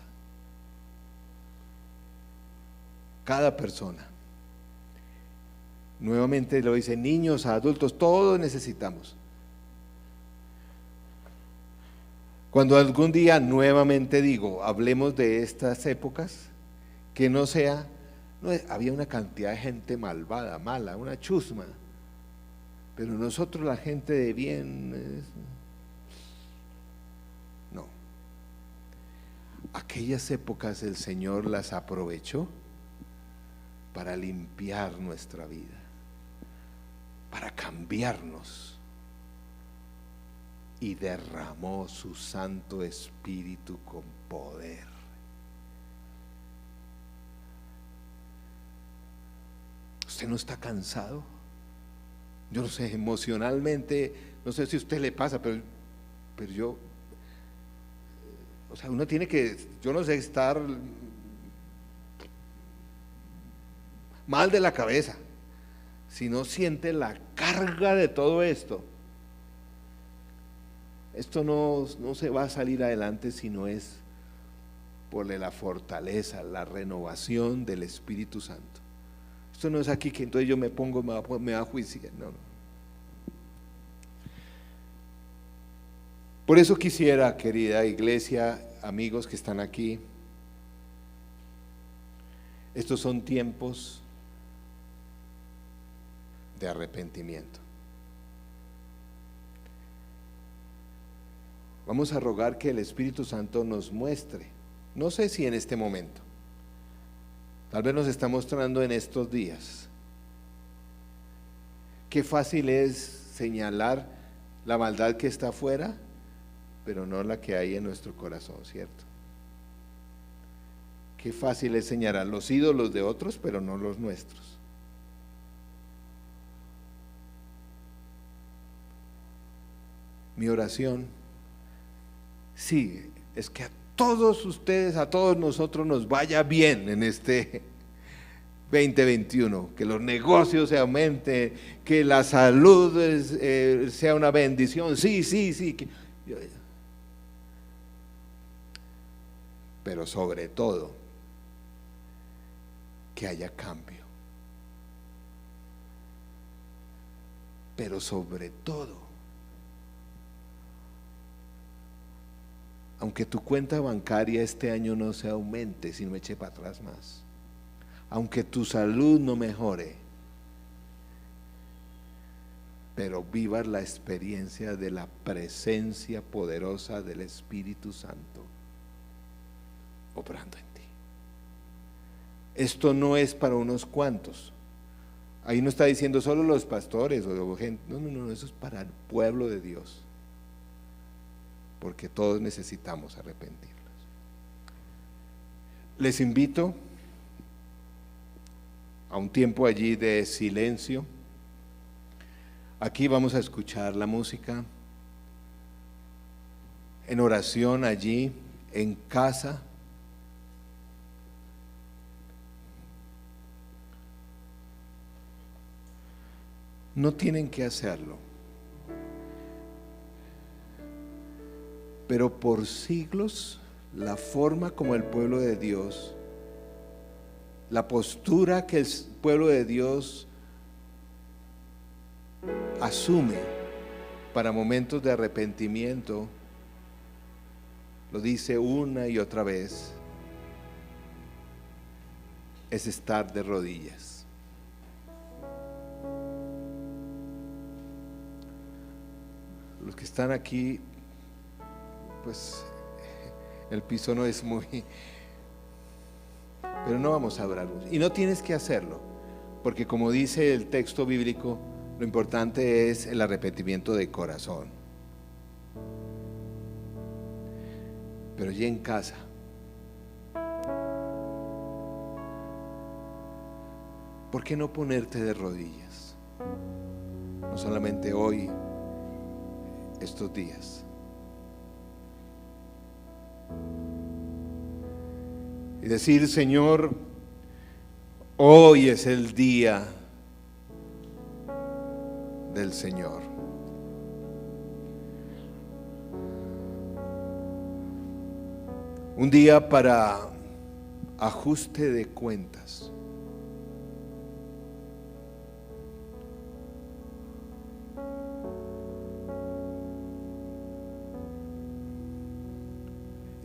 cada persona, nuevamente lo dice, niños, adultos, todos necesitamos. Cuando algún día nuevamente digo, hablemos de estas épocas, que no sea, había una cantidad de gente malvada, mala, una chusma, pero nosotros la gente de bien, no. Aquellas épocas el Señor las aprovechó para limpiar nuestra vida, para cambiarnos, y derramó su Santo Espíritu con poder. ¿Usted no está cansado? Yo no sé, emocionalmente, no sé si a usted le pasa, pero yo, o sea, uno tiene que, yo no sé, estar mal de la cabeza, si no siente la carga de todo esto. Esto no se va a salir adelante si no es por la fortaleza, la renovación del Espíritu Santo. Esto no es aquí que entonces yo me pongo, me va a juiciar, no. Por eso quisiera, querida iglesia, amigos que están aquí, estos son tiempos de arrepentimiento. Vamos a rogar que el Espíritu Santo nos muestre, no sé si en este momento, tal vez nos está mostrando en estos días. Qué fácil es señalar la maldad que está afuera, pero no la que hay en nuestro corazón, ¿cierto? Qué fácil es señalar los ídolos de otros, pero no los nuestros. Mi oración, sí, es que a todos ustedes, a todos nosotros nos vaya bien en este 2021, que los negocios se aumenten, que la salud sea una bendición, sí, pero sobre todo que haya cambio, pero sobre todo, aunque tu cuenta bancaria este año no se aumente, sino me eche para atrás más, aunque tu salud no mejore, pero vivas la experiencia de la presencia poderosa del Espíritu Santo obrando en ti. Esto no es para unos cuantos. Ahí no está diciendo solo los pastores o gente, no, eso es para el pueblo de Dios, porque todos necesitamos arrepentirnos. Les invito a un tiempo allí de silencio. Aquí vamos a escuchar la música, en oración allí, en casa. No tienen que hacerlo, pero por siglos la forma como el pueblo de Dios, la postura que el pueblo de Dios asume para momentos de arrepentimiento, lo dice una y otra vez, es estar de rodillas. Los que están aquí, pues el piso no es muy, pero no vamos a adorar. Y no tienes que hacerlo, porque como dice el texto bíblico, lo importante es el arrepentimiento de corazón. Pero ya en casa, ¿por qué no ponerte de rodillas? No solamente hoy, estos días. Y decir: Señor, hoy es el día del Señor. Un día para ajuste de cuentas.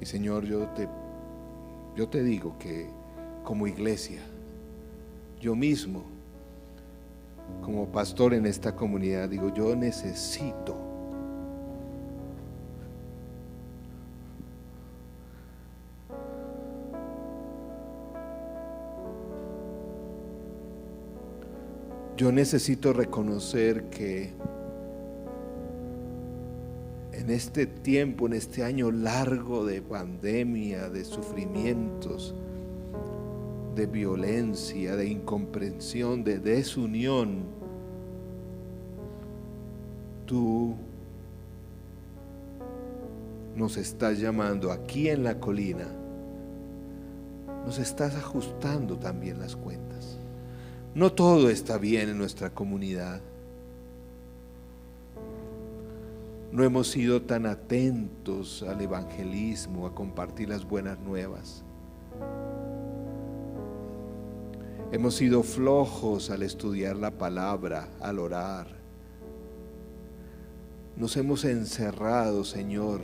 Y Señor, yo te digo que como iglesia, yo mismo, como pastor en esta comunidad, digo, yo necesito reconocer que en este tiempo, en este año largo de pandemia, de sufrimientos, de violencia, de incomprensión, de desunión, tú nos estás llamando aquí en la colina, nos estás ajustando también las cuentas. No todo está bien en nuestra comunidad. No hemos sido tan atentos al evangelismo, a compartir las buenas nuevas. Hemos sido flojos al estudiar la palabra, al orar. Nos hemos encerrado, Señor,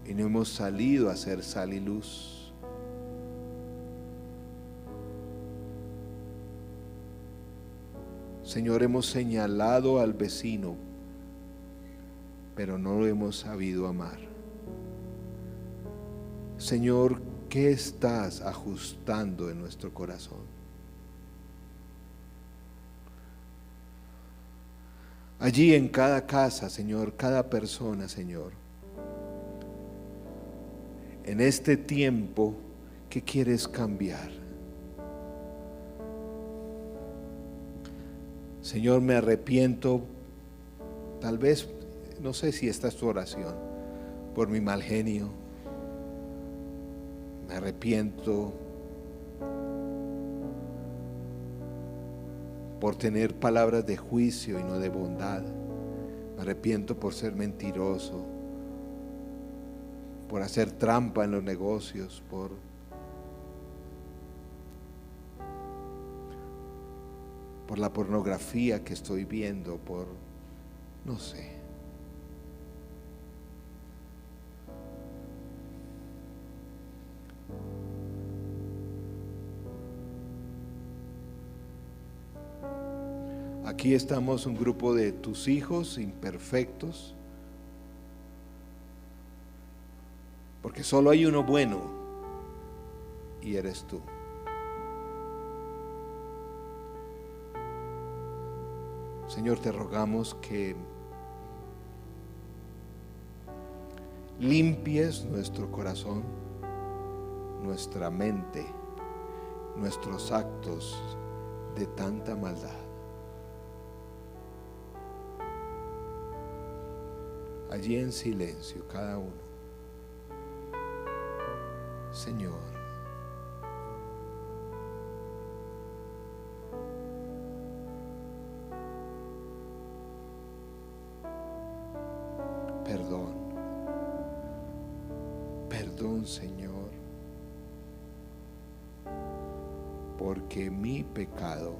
y no hemos salido a hacer sal y luz. Señor, hemos señalado al vecino, pero no lo hemos sabido amar. Señor, ¿qué estás ajustando en nuestro corazón? Allí en cada casa, Señor, cada persona, Señor, en este tiempo, ¿qué quieres cambiar? Señor, me arrepiento, tal vez, no sé si esta es tu oración, por mi mal genio. Me arrepiento por tener palabras de juicio y no de bondad. Me arrepiento por ser mentiroso, por hacer trampa en los negocios, por la pornografía que estoy viendo, por no sé. Aquí estamos un grupo de tus hijos imperfectos, porque solo hay uno bueno y eres tú. Señor, te rogamos que limpies nuestro corazón, nuestra mente, nuestros actos de tanta maldad. Allí en silencio cada uno. Señor, perdón, Señor, porque mi pecado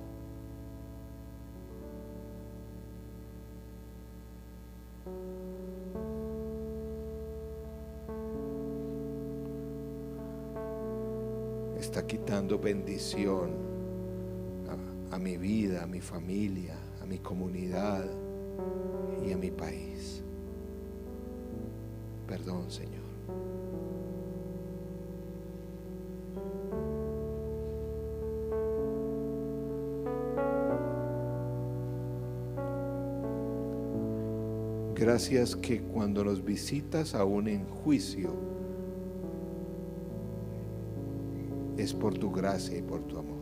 está quitando bendición a mi vida, a mi familia, a mi comunidad y a mi país. Perdón, Señor. Gracias que cuando nos visitas aún en juicio, es por tu gracia y por tu amor.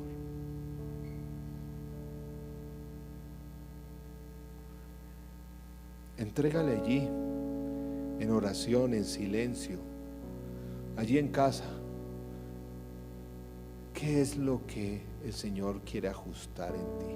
Entrégale allí, en oración, en silencio, allí en casa. ¿Qué es lo que el Señor quiere ajustar en ti?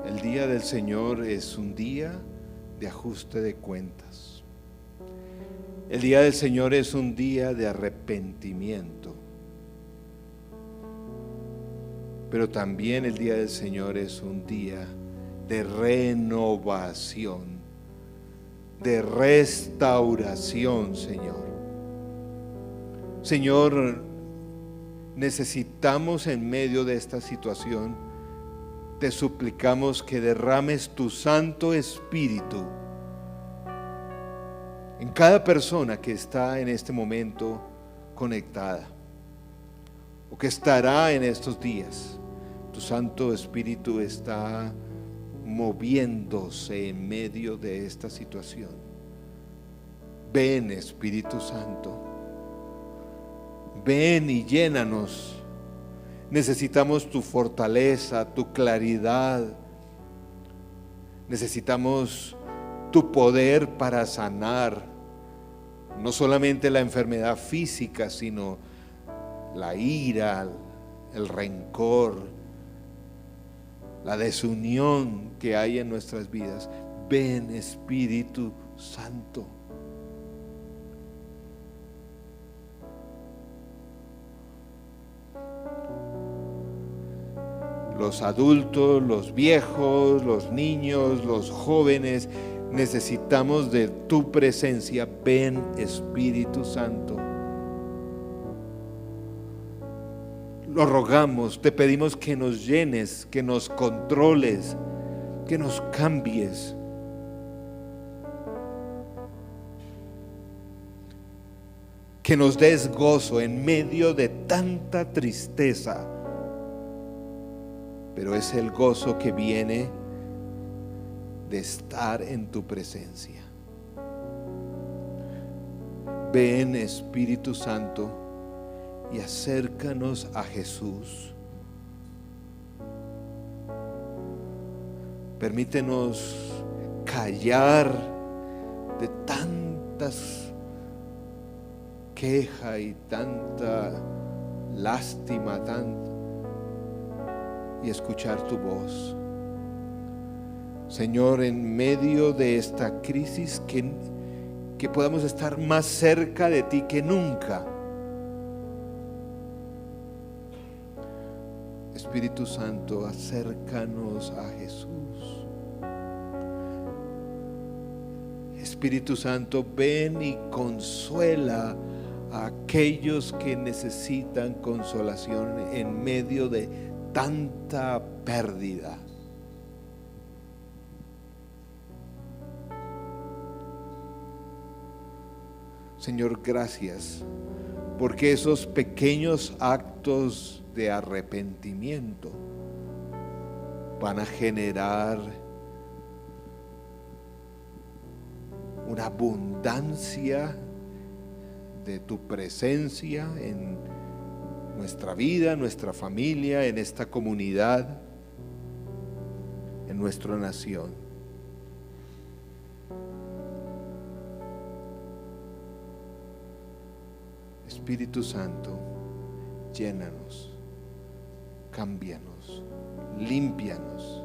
El día del Señor es un día de ajuste de cuentas. El día del Señor es un día de arrepentimiento. Pero también el día del Señor es un día de renovación, de restauración, Señor. Señor, necesitamos en medio de esta situación, te suplicamos que derrames tu Santo Espíritu en cada persona que está en este momento conectada o que estará en estos días. Tu Santo Espíritu está moviéndose en medio de esta situación. Ven, Espíritu Santo, ven y llénanos. Necesitamos tu fortaleza, tu claridad. Necesitamos tu poder para sanar no solamente la enfermedad física, sino la ira, el rencor, la desunión que hay en nuestras vidas. Ven, Espíritu Santo. Los adultos, los viejos, los niños, los jóvenes, necesitamos de tu presencia. Ven, Espíritu Santo. Lo rogamos, te pedimos que nos llenes, que nos controles, que nos cambies. Que nos des gozo en medio de tanta tristeza. Pero es el gozo que viene de estar en tu presencia. Ven, Espíritu Santo, y acércanos a Jesús. Permítenos callar de tantas quejas y tanta lástima, y escuchar tu voz. Señor, en medio de esta crisis, que podamos estar más cerca de ti que nunca. Espíritu Santo, acércanos a Jesús. Espíritu Santo, ven y consuela a aquellos que necesitan consolación en medio de tanta pérdida. Señor, gracias, porque esos pequeños actos de arrepentimiento van a generar una abundancia de tu presencia en nuestra vida, nuestra familia, en esta comunidad, en nuestra nación. Espíritu Santo, llénanos, cámbianos, límpianos.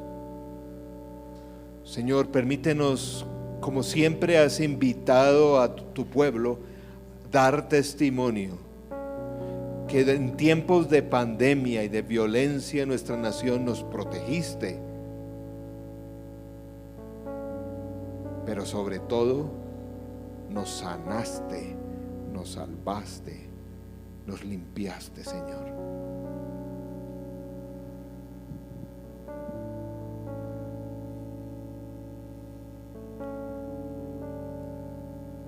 Señor, permítenos, como siempre has invitado a tu pueblo, dar testimonio que en tiempos de pandemia y de violencia en nuestra nación nos protegiste, pero sobre todo nos sanaste, nos salvaste, nos limpiaste, Señor.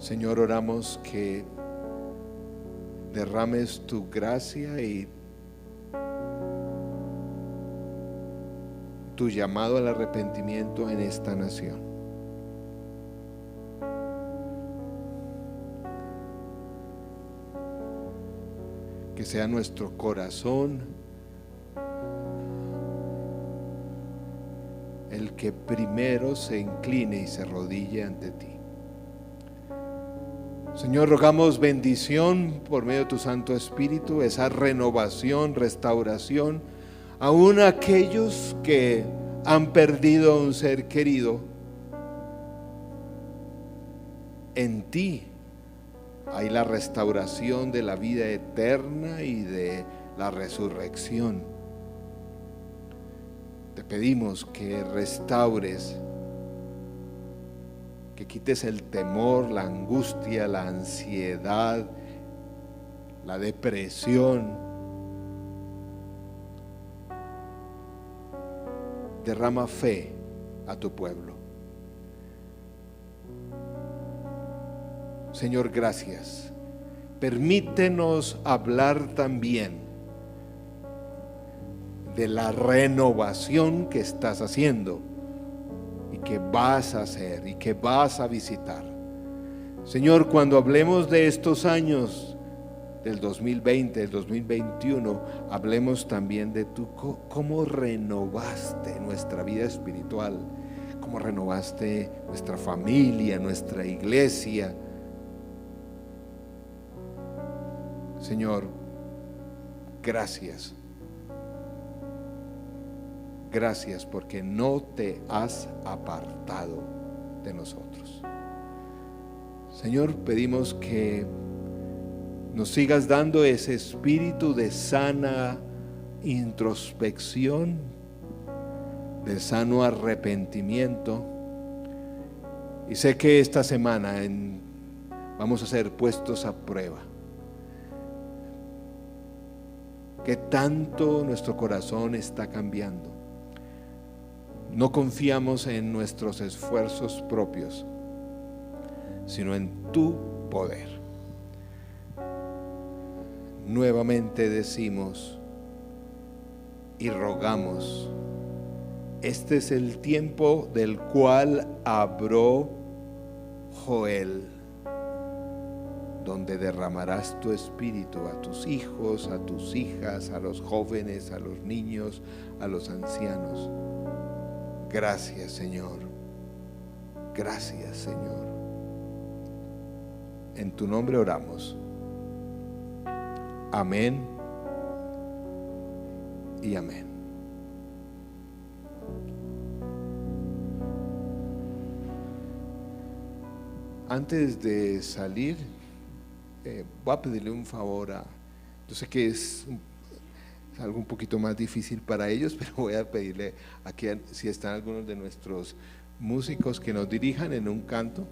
Señor, oramos que derrames tu gracia y tu llamado al arrepentimiento en esta nación. Que sea nuestro corazón el que primero se incline y se arrodille ante ti. Señor, rogamos bendición por medio de tu Santo Espíritu, esa renovación, restauración, aún aquellos que han perdido a un ser querido. En ti hay la restauración de la vida eterna y de la resurrección. Te pedimos que restaures, que quites el temor, la angustia, la ansiedad, la depresión. Derrama fe a tu pueblo. Señor, gracias. Permítenos hablar también de la renovación que estás haciendo y que vas a hacer y que vas a visitar. Señor, cuando hablemos de estos años del 2020, del 2021, hablemos también de tú, cómo renovaste nuestra vida espiritual, cómo renovaste nuestra familia, nuestra iglesia. Señor, gracias. Gracias porque no te has apartado de nosotros. Señor, pedimos que nos sigas dando ese espíritu de sana introspección, de sano arrepentimiento. Y sé que esta semana vamos a ser puestos a prueba. Que tanto nuestro corazón está cambiando. No confiamos en nuestros esfuerzos propios, sino en tu poder. Nuevamente decimos y rogamos, este es el tiempo del cual habló Joel, donde derramarás tu espíritu a tus hijos, a tus hijas, a los jóvenes, a los niños, a los ancianos. Gracias, Señor. Gracias, Señor. En tu nombre oramos. Amén y amén. Antes de salir, voy a pedirle un favor yo sé que es algo un poquito más difícil para ellos, pero voy a pedirle aquí si están algunos de nuestros músicos que nos dirijan en un canto.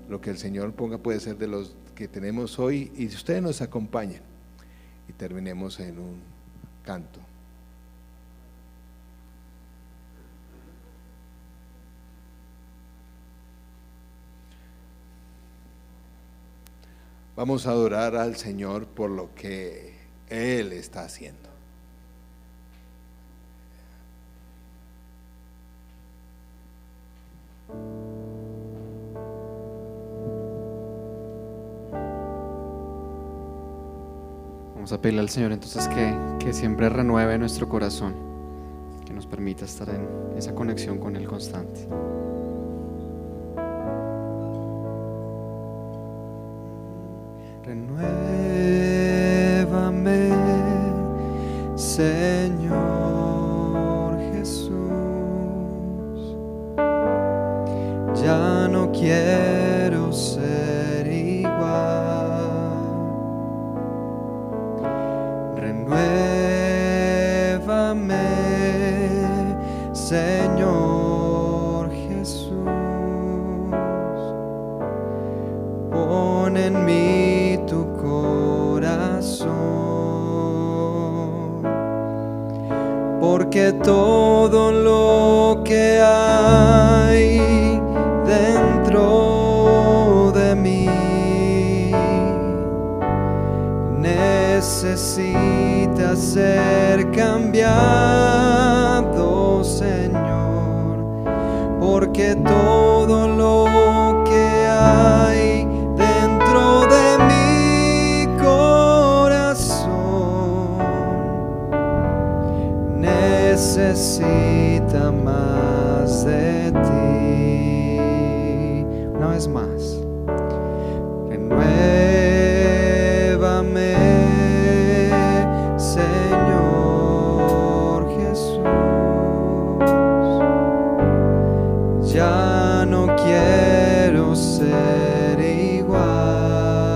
Lo que el Señor ponga puede ser de los que tenemos hoy, y si ustedes nos acompañan y terminemos en un canto. Vamos a adorar al Señor por lo que Él está haciendo. Vamos a pedirle al Señor entonces que siempre renueve nuestro corazón, que nos permita estar en esa conexión con Él constante. Renuévame, Señor Jesús, ya no quiero ser igual. Renuévame, Señor Jesús, pon en mí tu corazón, porque todo lo que hay dentro de mí necesita ser cambiado, Señor, porque todo lo que hay dentro de mi corazón necesita más de ti. Una vez más.